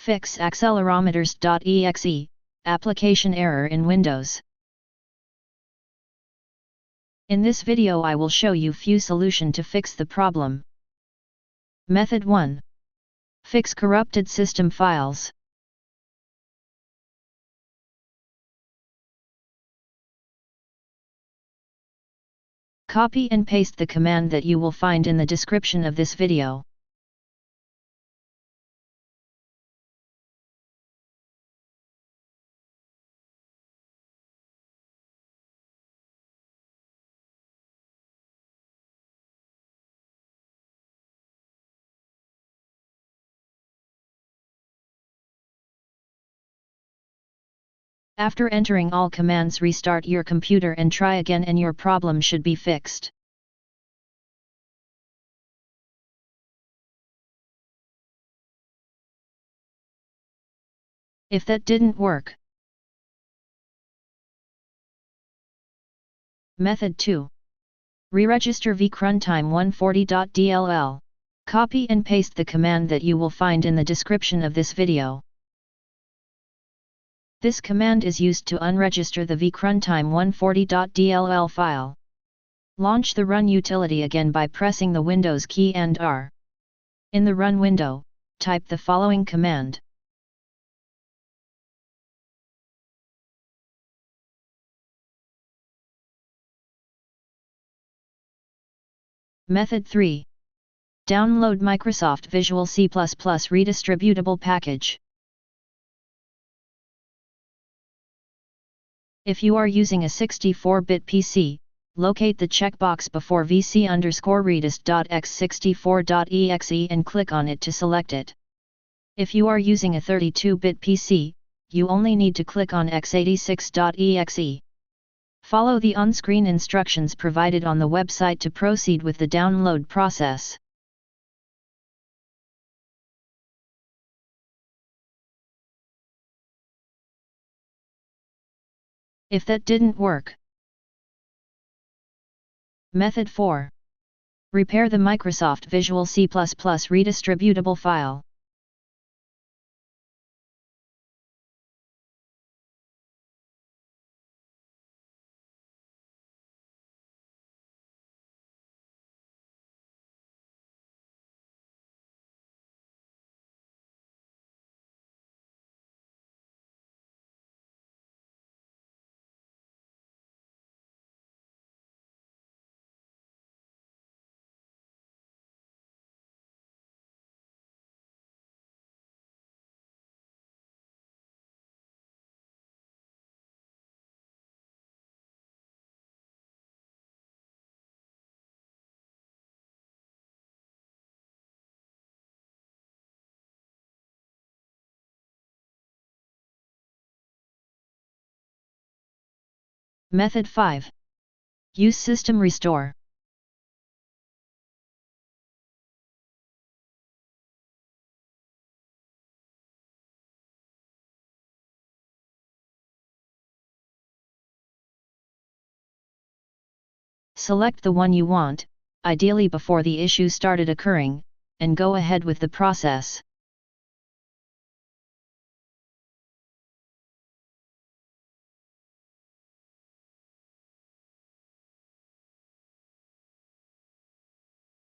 Fix Accelerometerst.exe, application error in Windows. In this video I will show you few solution to fix the problem. Method 1. Fix corrupted system files. Copy and paste the command that you will find in the description of this video. After entering all commands, restart your computer and try again, and your problem should be fixed. If that didn't work, Method 2. Re-register vcruntime 140.dll. Copy and paste the command that you will find in the description of this video. This command is used to unregister the vcruntime 140.dll file. Launch the Run utility again by pressing the Windows key and R. In the Run window, type the following command. Method 3. Download Microsoft Visual C++ redistributable package. If you are using a 64-bit PC, locate the checkbox before vc_redist.x64.exe and click on it to select it. If you are using a 32-bit PC, you only need to click on x86.exe. Follow the on-screen instructions provided on the website to proceed with the download process. If that didn't work, Method 4. Repair the Microsoft Visual C++ redistributable file. Method 5. Use System Restore. Select the one you want, ideally before the issue started occurring, and go ahead with the process.